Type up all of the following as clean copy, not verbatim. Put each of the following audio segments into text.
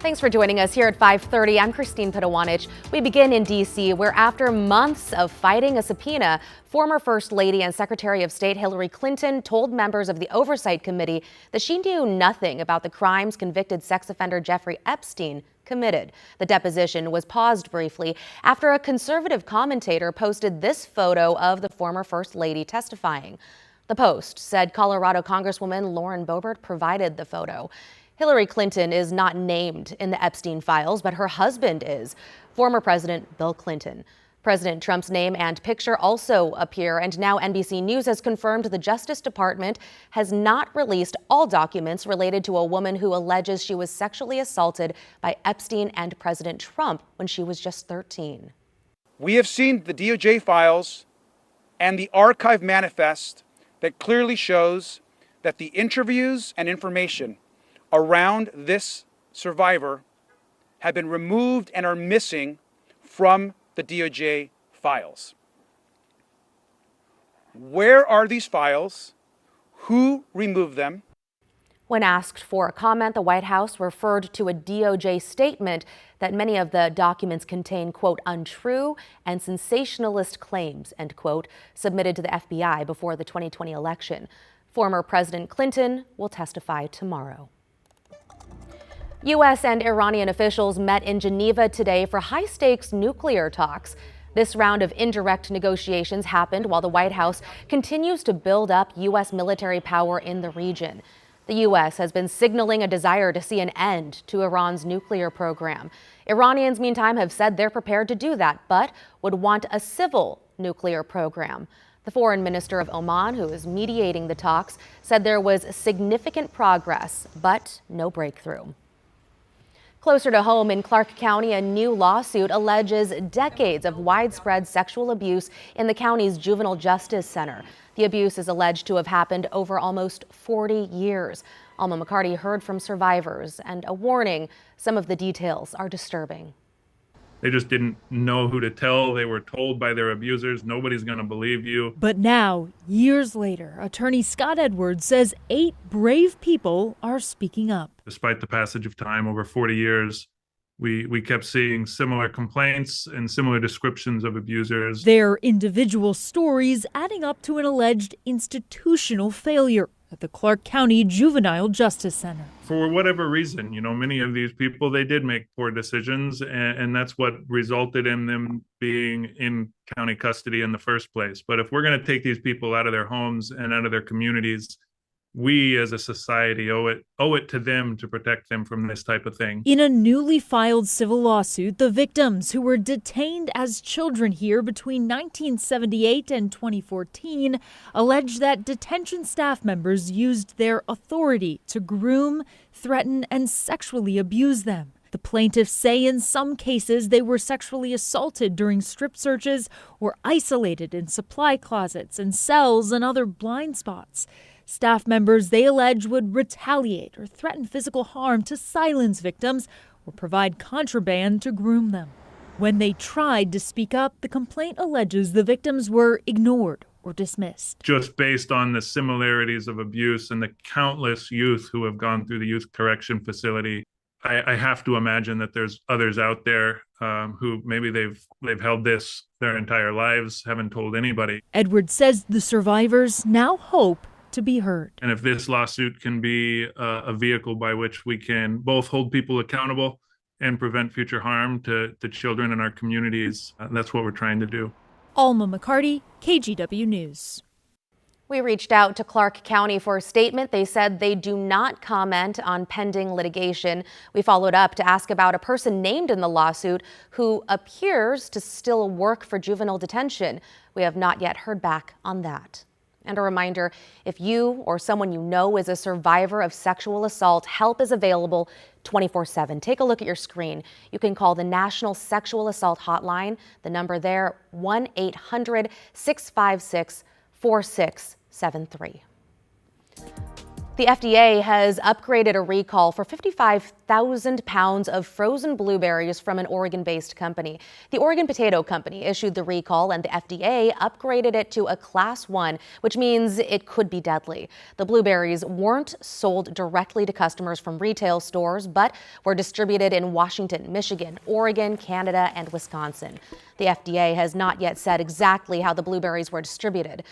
Thanks for joining us here at 5:30. I'm Christine Pitawanich. We begin in D.C., where after months of fighting a subpoena, former First Lady and Secretary of State Hillary Clinton told members of the Oversight Committee that she knew nothing about the crimes convicted sex offender Jeffrey Epstein committed. The deposition was paused briefly after a conservative commentator posted this photo of the former First Lady testifying. The Post said Colorado Congresswoman Lauren Boebert provided the photo. Hillary Clinton is not named in the Epstein files, but her husband is, former President Bill Clinton. President Trump's name and picture also appear, and now NBC News has confirmed the Justice Department has not released all documents related to a woman who alleges she was sexually assaulted by Epstein and President Trump when she was just 13. We have seen the DOJ files and the archive manifest that clearly shows that the interviews and information around this survivor have been removed and are missing from the DOJ files. Where are these files? Who removed them? When asked for a comment, the White House referred to a DOJ statement that many of the documents contain, quote, untrue and sensationalist claims, end quote, submitted to the FBI before the 2020 election. Former President Clinton will testify tomorrow. U.S. and Iranian officials met in Geneva today for high-stakes nuclear talks. This round of indirect negotiations happened while the White House continues to build up U.S. military power in the region. The U.S. has been signaling a desire to see an end to Iran's nuclear program. Iranians, meantime, have said they're prepared to do that, but would want a civil nuclear program. The foreign minister of Oman, who is mediating the talks, said there was significant progress, but no breakthrough. Closer to home in Clark County, a new lawsuit alleges decades of widespread sexual abuse in the county's Juvenile Justice Center. The abuse is alleged to have happened over almost 40 years. Alma McCarty heard from survivors, and a warning: some of the details are disturbing. They just didn't know who to tell. They were told by their abusers, nobody's going to believe you. But now, years later, attorney Scott Edwards says 8 brave people are speaking up. Despite the passage of time, over 40 years, we kept seeing similar complaints and similar descriptions of abusers. Their individual stories adding up to an alleged institutional failure at the Clark County Juvenile Justice Center. For whatever reason, many of these people, they did make poor decisions, and that's what resulted in them being in county custody in the first place. But if we're going to take these people out of their homes and out of their communities, we as a society owe it to them to protect them from this type of thing. In a newly filed civil lawsuit, the victims who were detained as children here between 1978 and 2014 allege that detention staff members used their authority to groom, threaten, and sexually abuse them. The plaintiffs say in some cases they were sexually assaulted during strip searches or isolated in supply closets and cells and other blind spots. Staff members, they allege, would retaliate or threaten physical harm to silence victims or provide contraband to groom them. When they tried to speak up, the complaint alleges the victims were ignored or dismissed. Just based on the similarities of abuse and the countless youth who have gone through the youth correction facility, I have to imagine that there's others out there who maybe they've held this their entire lives, haven't told anybody. Edwards says the survivors now hope to be heard. And if this lawsuit can be a vehicle by which we can both hold people accountable and prevent future harm to children in our communities, that's what we're trying to do. Alma McCarty, KGW News. We reached out to Clark County for a statement. They said they do not comment on pending litigation. We followed up to ask about a person named in the lawsuit who appears to still work for juvenile detention. We have not yet heard back on that. And a reminder, if you or someone you know is a survivor of sexual assault, help is available 24/7. Take a look at your screen. You can call the National Sexual Assault Hotline. The number there, 1-800-656-4673. The FDA has upgraded a recall for 55,000 pounds of frozen blueberries from an Oregon-based company. The Oregon Potato Company issued the recall, and the FDA upgraded it to a Class 1, which means it could be deadly. The blueberries weren't sold directly to customers from retail stores, but were distributed in Washington, Michigan, Oregon, Canada, and Wisconsin. The FDA has not yet said exactly how the blueberries were distributed.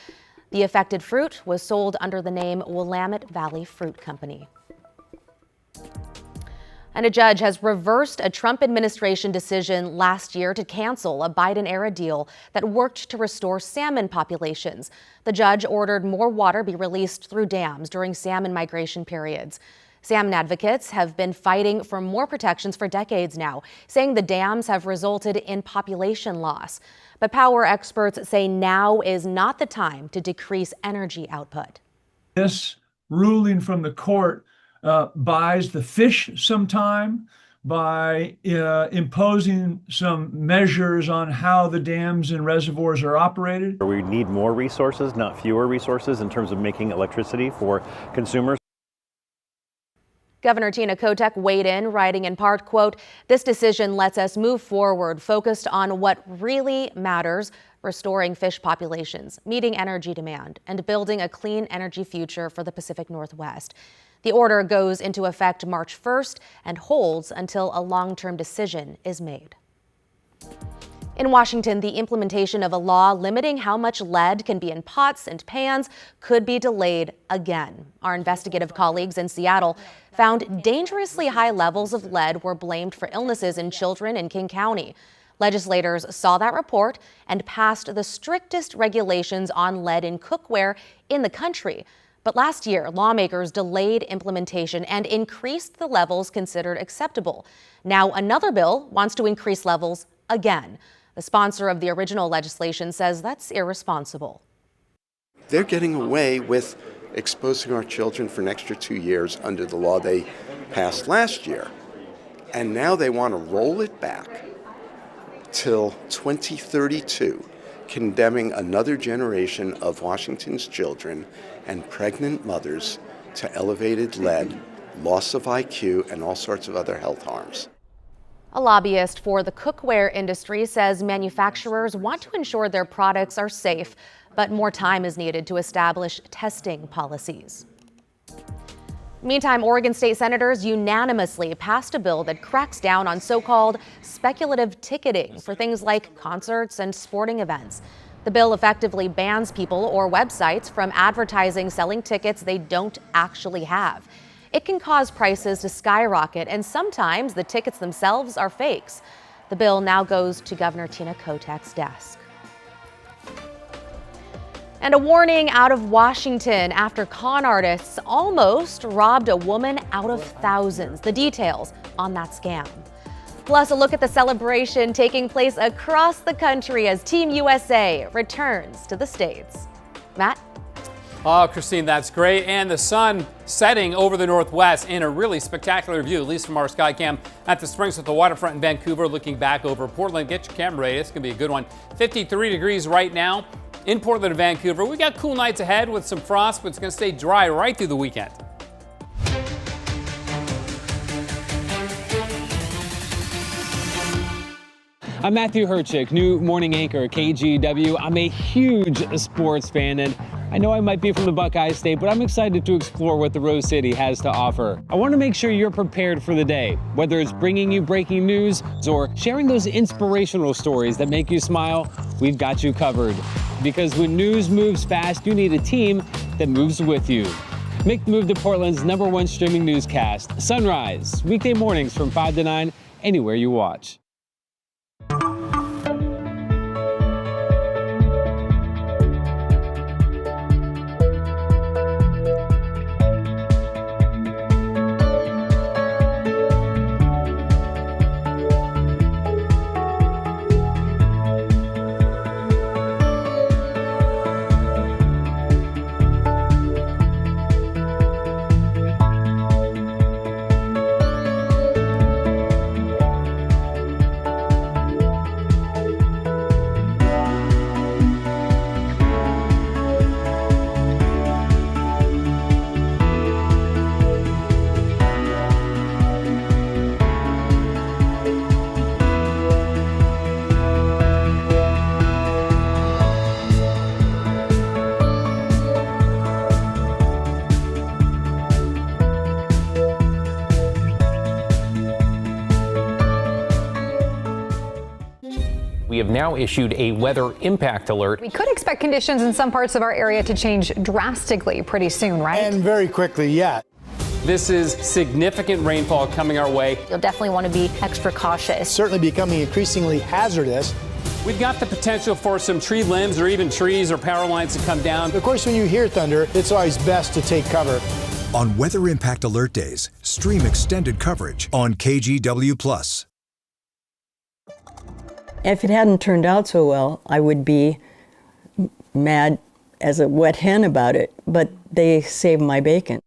The affected fruit was sold under the name Willamette Valley Fruit Company. And a judge has reversed a Trump administration decision last year to cancel a Biden-era deal that worked to restore salmon populations. The judge ordered more water be released through dams during salmon migration periods. Salmon advocates have been fighting for more protections for decades now, saying the dams have resulted in population loss. But power experts say now is not the time to decrease energy output. This ruling from the court buys the fish some time by imposing some measures on how the dams and reservoirs are operated. We need more resources, not fewer resources, in terms of making electricity for consumers. Governor Tina Kotek weighed in, writing in part, quote, "This decision lets us move forward, focused on what really matters, restoring fish populations, meeting energy demand, and building a clean energy future for the Pacific Northwest." The order goes into effect March 1st and holds until a long-term decision is made. In Washington, the implementation of a law limiting how much lead can be in pots and pans could be delayed again. Our investigative colleagues in Seattle found dangerously high levels of lead were blamed for illnesses in children in King County. Legislators saw that report and passed the strictest regulations on lead in cookware in the country. But last year, lawmakers delayed implementation and increased the levels considered acceptable. Now another bill wants to increase levels again. The sponsor of the original legislation says that's irresponsible. They're getting away with exposing our children for an extra 2 years under the law they passed last year. And now they want to roll it back till 2032, condemning another generation of Washington's children and pregnant mothers to elevated lead, loss of IQ, and all sorts of other health harms. A lobbyist for the cookware industry says manufacturers want to ensure their products are safe, but more time is needed to establish testing policies. Meantime, Oregon state senators unanimously passed a bill that cracks down on so-called speculative ticketing for things like concerts and sporting events. The bill effectively bans people or websites from advertising selling tickets they don't actually have. It can cause prices to skyrocket, and sometimes the tickets themselves are fakes. The bill now goes to Governor Tina Kotek's desk. And a warning out of Washington after con artists almost robbed a woman out of thousands. The details on that scam. Plus, a look at the celebration taking place across the country as Team USA returns to the States. Matt? Oh, Christine, that's great. And the sun setting over the northwest in a really spectacular view, at least from our Skycam at the Springs at the waterfront in Vancouver, looking back over Portland. Get your camera ready. It's going to be a good one. 53 degrees right now in Portland and Vancouver. We got cool nights ahead with some frost, but it's going to stay dry right through the weekend. I'm Matthew Herchick, new morning anchor at KGW. I'm a huge sports fan, and I know I might be from the Buckeye State, but I'm excited to explore what the Rose City has to offer. I want to make sure you're prepared for the day, whether it's bringing you breaking news or sharing those inspirational stories that make you smile. We've got you covered. Because when news moves fast, you need a team that moves with you. Make the move to Portland's #1 streaming newscast, Sunrise, weekday mornings from 5 to 9, anywhere you watch. We have now issued a weather impact alert. We could expect conditions in some parts of our area to change drastically pretty soon, right? And very quickly, yeah. This is significant rainfall coming our way. You'll definitely want to be extra cautious. Certainly becoming increasingly hazardous. We've got the potential for some tree limbs or even trees or power lines to come down. Of course, when you hear thunder, it's always best to take cover. On Weather Impact Alert Days, stream extended coverage on KGW+. If it hadn't turned out so well, I would be mad as a wet hen about it, but they saved my bacon.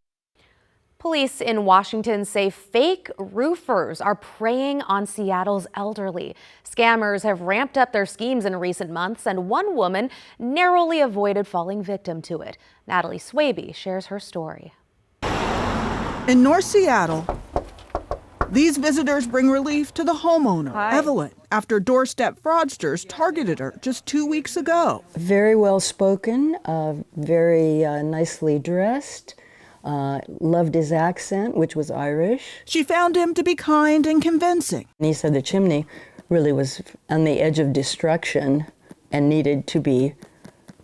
Police in Washington say fake roofers are preying on Seattle's elderly. Scammers have ramped up their schemes in recent months, and one woman narrowly avoided falling victim to it. Natalie Swaby shares her story. In North Seattle, these visitors bring relief to the homeowner, Evelyn, after doorstep fraudsters targeted her just 2 weeks ago. Very well spoken, very nicely dressed. Loved his accent, which was Irish. She found him to be kind and convincing. And he said the chimney really was on the edge of destruction and needed to be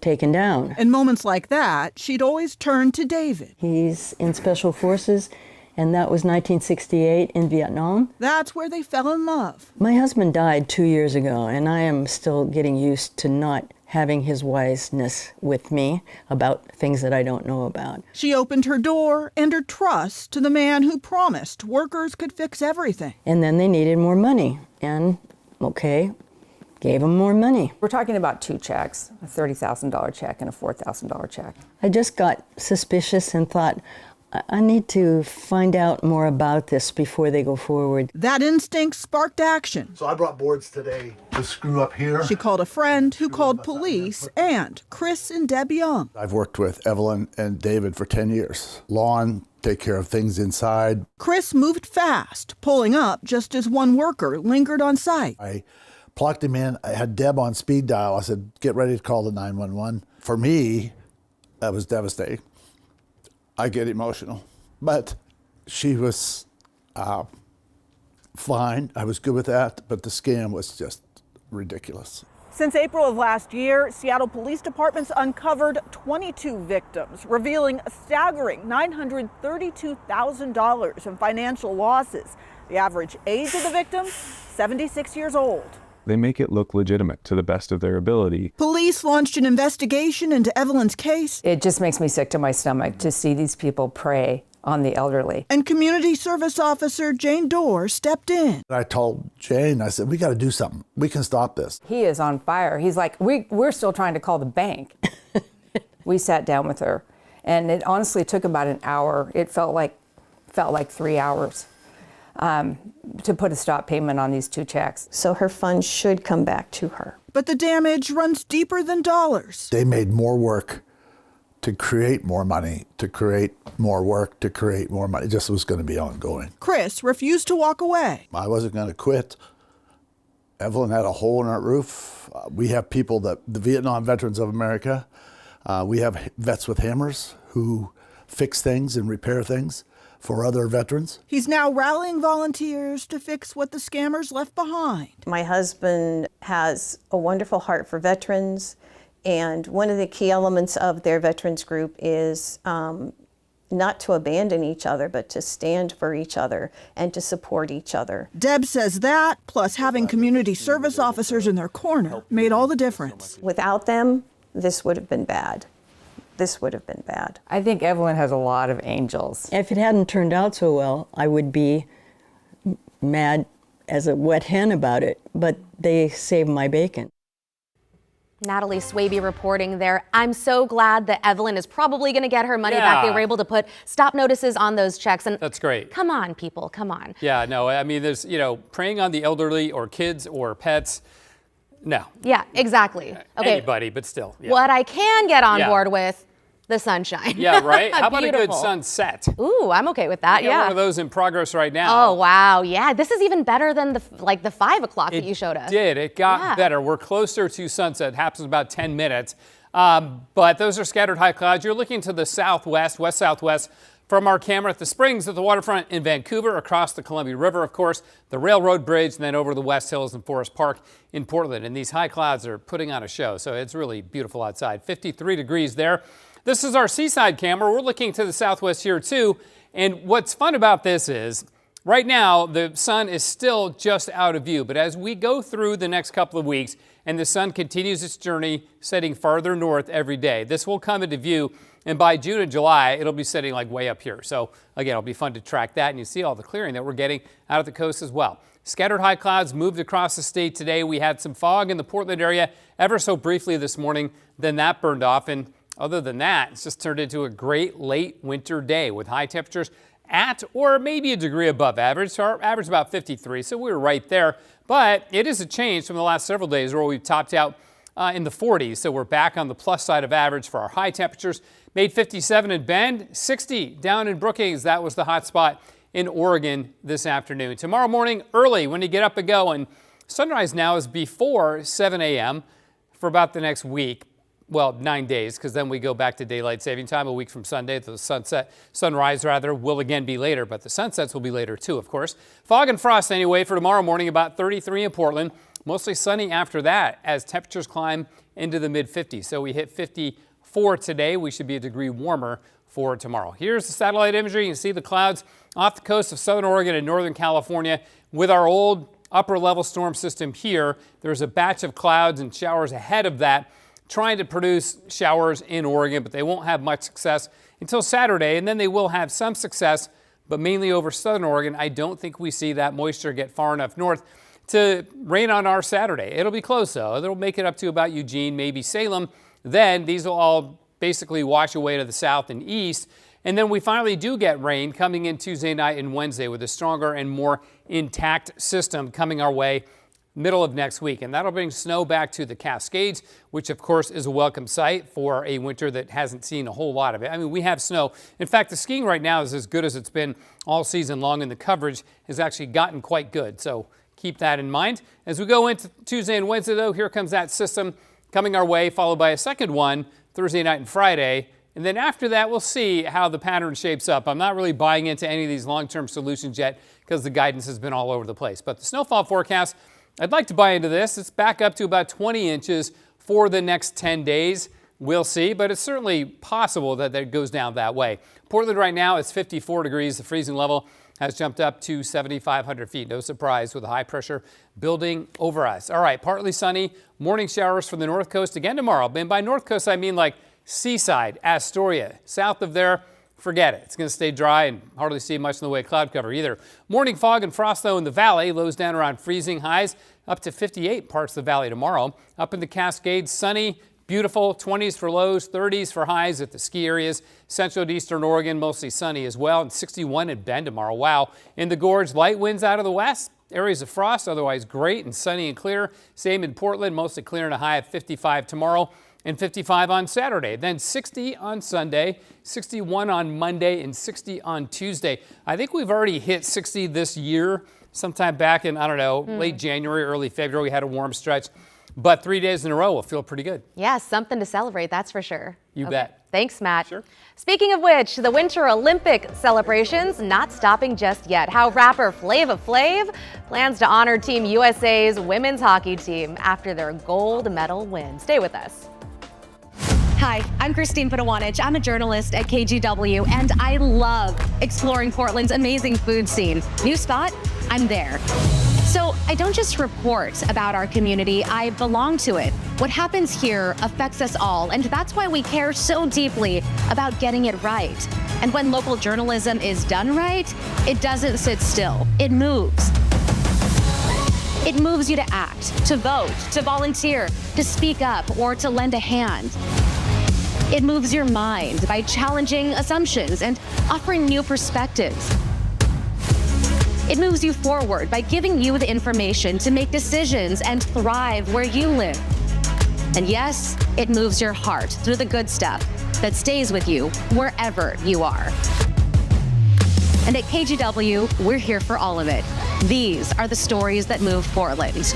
taken down. In moments like that, she'd always turn to David. He's in Special Forces, and that was 1968 in Vietnam. That's where they fell in love. My husband died 2 years ago, and I am still getting used to not having his wiseness with me about things that I don't know about. She opened her door and her trust to the man who promised workers could fix everything. And then they needed more money, and okay, gave them more money. We're talking about two checks, a $30,000 check and a $4,000 check. I just got suspicious and thought, I need to find out more about this before they go forward. That instinct sparked action. So I brought boards today to screw up here. She called a friend who called police and Chris and Deb Young. I've worked with Evelyn and David for 10 years. Lawn, take care of things inside. Chris moved fast, pulling up just as one worker lingered on site. I plugged him in. I had Deb on speed dial. I said, get ready to call the 911. For me, that was devastating. I get emotional, but she was fine. I was good with that, but the scam was just ridiculous. Since April of last year, Seattle police departments uncovered 22 victims, revealing a staggering $932,000 in financial losses. The average age of the victims, 76 years old. They make it look legitimate to the best of their ability. Police launched an investigation into Evelyn's case. It just makes me sick to my stomach to see these people prey on the elderly. And community service officer Jane Dorr stepped in. I told Jane, I said, we got to do something. We can stop this. He is on fire. He's like, we're still trying to call the bank. We sat down with her, and it honestly took about an hour. It felt like 3 hours. To put a stop payment on these two checks. So her funds should come back to her. But the damage runs deeper than dollars. They made more work to create more money, to create more work, to create more money. It just was going to be ongoing. Chris refused to walk away. I wasn't going to quit. Evelyn had a hole in our roof. We have people the Vietnam Veterans of America, we have vets with hammers who fix things and repair things for other veterans. He's now rallying volunteers to fix what the scammers left behind. My husband has a wonderful heart for veterans, and one of the key elements of their veterans group is not to abandon each other, but to stand for each other and to support each other. Deb says that, plus having community service officers in their corner, made all the difference. Without them, this would have been bad. This would have been bad. I think Evelyn has a lot of angels. If it hadn't turned out so well, I would be mad as a wet hen about it, but they saved my bacon. Natalie Swaby reporting there. I'm so glad that Evelyn is probably going to get her money back. They were able to put stop notices on those checks. And that's great. Come on, people, come on. Yeah, no, I mean, there's, preying on the elderly or kids or pets. No. Yeah, exactly. Okay. Anybody, but still. Yeah. What I can get on board with, the sunshine. Yeah, right? How about a good sunset? Ooh, I'm okay with that, One of those in progress right now. Oh, wow, yeah. This is even better than the 5 o'clock that you showed us. It got better. We're closer to sunset. It happens in about 10 minutes. But those are scattered high clouds. You're looking to the southwest, west-southwest From our camera at the Springs at the waterfront in Vancouver, across the Columbia River, of course, the Railroad Bridge, and then over the West Hills and Forest Park in Portland. And these high clouds are putting on a show, so it's really beautiful outside. 53 degrees there. This is our seaside camera. We're looking to the southwest here, too. And what's fun about this is, right now, the sun is still just out of view. But as we go through the next couple of weeks and the sun continues its journey, setting farther north every day, this will come into view. And by June and July, it'll be setting like way up here. So again, it'll be fun to track that. And you see all the clearing that we're getting out of the coast as well. Scattered high clouds moved across the state today. We had some fog in the Portland area ever so briefly this morning. Then that burned off. And other than that, it's just turned into a great late winter day with high temperatures at or maybe a degree above average. So our average about 53. So we were right there. But it is a change from the last several days where we topped out in the 40s. So we're back on the plus side of average for our high temperatures. Made 57 in Bend, 60 down in Brookings. That was the hot spot in Oregon this afternoon. Tomorrow morning, early when you get up and go, and sunrise now is before 7 a.m. for about the next week. Well, 9 days, because then we go back to daylight saving time a week from Sunday. The sunrise will again be later, but the sunsets will be later too, of course. Fog and frost anyway for tomorrow morning, about 33 in Portland. Mostly sunny after that as temperatures climb into the mid-50s. So we hit 54 today. We should be a degree warmer for tomorrow. Here's the satellite imagery. You can see the clouds off the coast of southern Oregon and northern California with our old upper level storm system here. There's a batch of clouds and showers ahead of that trying to produce showers in Oregon, but they won't have much success until Saturday, and then they will have some success, but mainly over southern Oregon. I don't think we see that moisture get far enough north to rain on our Saturday. It'll be close, though. It'll make it up to about Eugene, maybe Salem. Then these will all basically wash away to the south and east, and then we finally do get rain coming in Tuesday night and Wednesday with a stronger and more intact system coming our way middle of next week, and that'll bring snow back to the Cascades, which of course is a welcome sight for a winter that hasn't seen a whole lot of it. I mean, we have snow. In fact, the skiing right now is as good as it's been all season long, and the coverage has actually gotten quite good. So keep that in mind. As we go into Tuesday and Wednesday, though, here comes that system coming our way, followed by a second one Thursday night and Friday. And then after that, we'll see how the pattern shapes up. I'm not really buying into any of these long-term solutions yet because the guidance has been all over the place. But the snowfall forecast, I'd like to buy into this. It's back up to about 20 inches for the next 10 days. We'll see, but it's certainly possible that it goes down that way. Portland right now is 54 degrees. The freezing level has jumped up to 7,500 feet. No surprise with the high pressure building over us. All right, partly sunny. Morning showers from the north coast again tomorrow. And by north coast, I mean like Seaside, Astoria. South of there, forget it. It's going to stay dry and hardly see much in the way of cloud cover either. Morning fog and frost, though, in the valley. Lows down around freezing, highs up to 58 parts of the valley tomorrow. Up in the Cascades, sunny, beautiful, 20s for lows, 30s for highs at the ski areas. Central and eastern Oregon, mostly sunny as well, and 61 in Bend tomorrow. Wow. In the gorge, light winds out of the west. Areas of frost, otherwise great and sunny and clear. Same in Portland, mostly clear and a high of 55 tomorrow. And 55 on Saturday. Then 60 on Sunday, 61 on Monday, and 60 on Tuesday. I think we've already hit 60 this year. Sometime back in, I don't know, late January, early February, we had a warm stretch. But 3 days in a row will feel pretty good. Yeah, something to celebrate, that's for sure. You bet. Thanks, Matt. Sure. Speaking of which, the Winter Olympic celebrations not stopping just yet. How rapper Flava Flav plans to honor Team USA's women's hockey team after their gold medal win. Stay with us. Hi, I'm Christine Padawanich. I'm a journalist at KGW, and I love exploring Portland's amazing food scene. New spot? I'm there. So I don't just report about our community, I belong to it. What happens here affects us all, and that's why we care so deeply about getting it right. And when local journalism is done right, it doesn't sit still, it moves. It moves you to act, to vote, to volunteer, to speak up, or to lend a hand. It moves your mind by challenging assumptions and offering new perspectives. It moves you forward by giving you the information to make decisions and thrive where you live. And yes, it moves your heart through the good stuff that stays with you wherever you are. And at KGW, we're here for all of it. These are the stories that move Portland.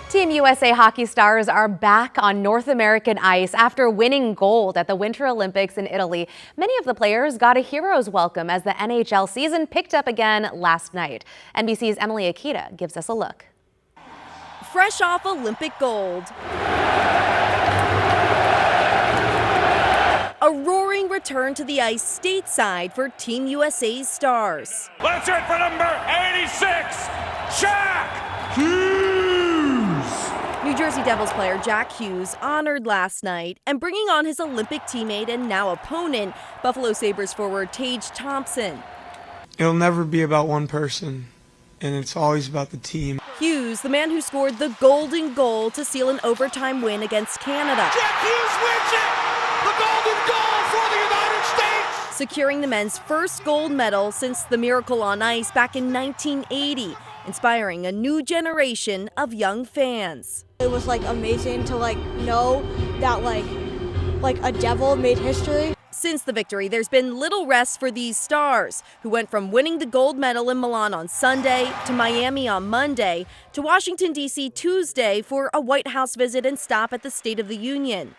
Team USA hockey stars are back on North American ice after winning gold at the Winter Olympics in Italy. Many of the players got a hero's welcome as the NHL season picked up again last night. NBC's Emily Akita gives us a look. Fresh off Olympic gold, a roaring return to the ice stateside for Team USA's stars. Let's hear it for number 86, Jack Hughes! New Jersey Devils player Jack Hughes honored last night and bringing on his Olympic teammate and now opponent, Buffalo Sabres forward Tage Thompson. It'll never be about one person, and it's always about the team. Hughes, the man who scored the golden goal to seal an overtime win against Canada. Jack Hughes wins it! The golden goal for the United States! Securing the men's first gold medal since the Miracle on Ice back in 1980, inspiring a new generation of young fans. It was amazing to know that a devil made history. Since the victory, there's been little rest for these stars, who went from winning the gold medal in Milan on Sunday to Miami on Monday to Washington, D.C. Tuesday for a White House visit and stop at the State of the Union.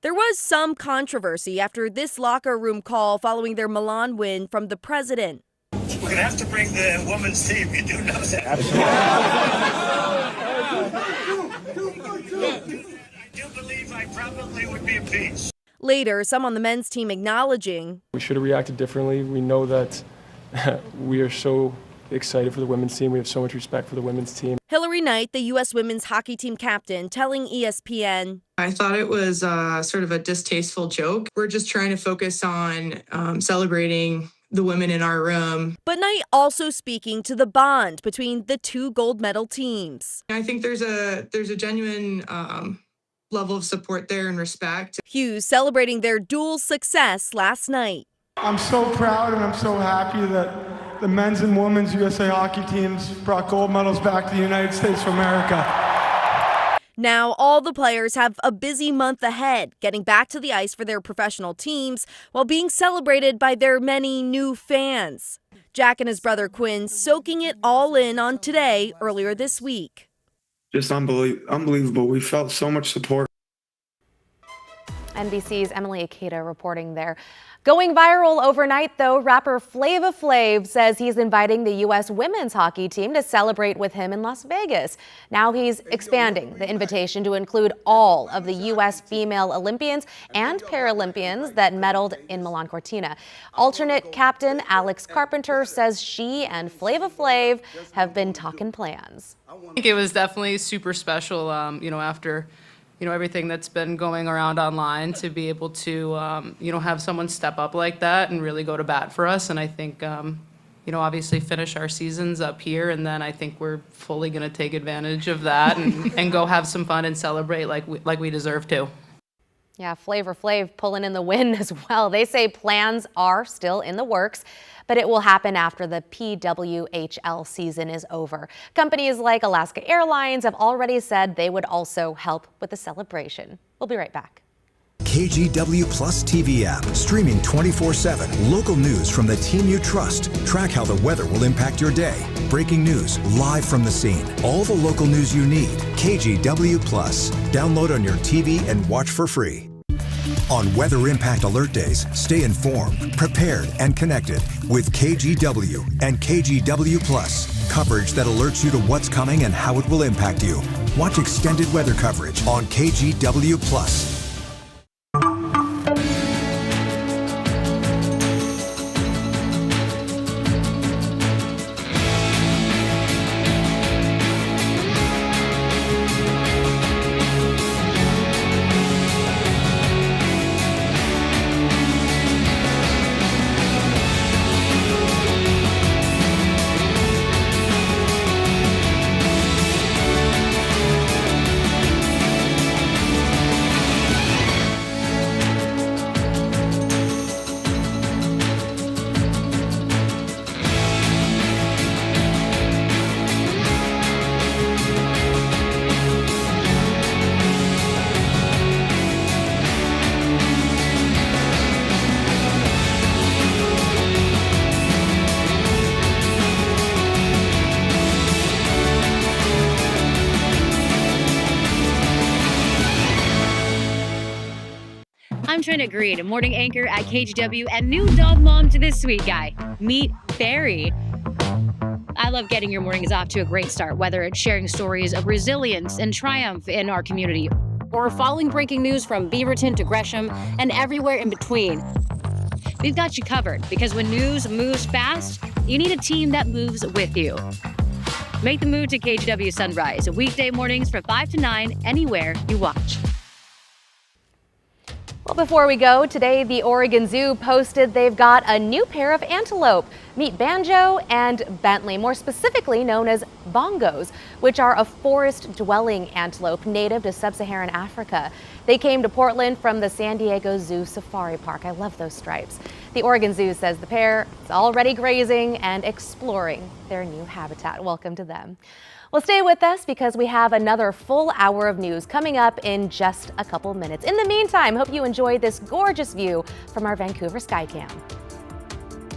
There was some controversy after this locker room call following their Milan win from the president. We're going to have to bring the women's team. You do know that. I do believe I probably would be impeached. Later, some on the men's team acknowledging we should have reacted differently. We know that we are so excited for the women's team. We have so much respect for the women's team. Hillary Knight, the U.S. women's hockey team captain, telling ESPN, I thought it was sort of a distasteful joke. We're just trying to focus on celebrating the women in our room. But Knight also speaking to the bond between the two gold medal teams. I think there's a genuine level of support there and respect. Hughes celebrating their dual success last night. I'm so proud and I'm so happy that the men's and women's USA hockey teams brought gold medals back to the United States of America. Now all the players have a busy month ahead, getting back to the ice for their professional teams while being celebrated by their many new fans. Jack and his brother Quinn soaking it all in on Today earlier this week. Just unbelievable. We felt so much support. NBC's Emily Akita reporting there. Going viral overnight, though, rapper Flava Flav says he's inviting the U.S. women's hockey team to celebrate with him in Las Vegas. Now he's expanding the invitation to include all of the U.S. female Olympians and Paralympians that medaled in Milan Cortina. Alternate captain Alex Carpenter says she and Flava Flav have been talking plans. I think it was definitely super special, after everything that's been going around online, to be able to, have someone step up like that and really go to bat for us. And I think, obviously finish our seasons up here. And then I think we're fully going to take advantage of that and go have some fun and celebrate like we deserve to. Yeah, Flavor Flav pulling in the win as well. They say plans are still in the works, but it will happen after the PWHL season is over. Companies like Alaska Airlines have already said they would also help with the celebration. We'll be right back. KGW Plus TV app, streaming 24/7. Local news from the team you trust. Track how the weather will impact your day. Breaking news live from the scene. All the local news you need. KGW Plus. Download on your TV and watch for free. On Weather Impact Alert Days, stay informed, prepared, and connected with KGW and KGW Plus. Coverage that alerts you to what's coming and how it will impact you. Watch extended weather coverage on KGW Plus. Sunshine Agreed, morning anchor at KGW and new dog mom to this sweet guy. Meet Barry. I love getting your mornings off to a great start, whether it's sharing stories of resilience and triumph in our community, or following breaking news from Beaverton to Gresham and everywhere in between. We've got you covered, because when news moves fast, you need a team that moves with you. Make the move to KGW Sunrise, weekday mornings from 5 to 9, anywhere you watch. Well, before we go, today the Oregon Zoo posted they've got a new pair of antelope. Meet Banjo and Bentley, more specifically known as bongos, which are a forest-dwelling antelope native to sub-Saharan Africa. They came to Portland from the San Diego Zoo Safari Park. I love those stripes. The Oregon Zoo says the pair is already grazing and exploring their new habitat. Welcome to them. Well, stay with us because we have another full hour of news coming up in just a couple minutes. In the meantime, hope you enjoyed this gorgeous view from our Vancouver Skycam.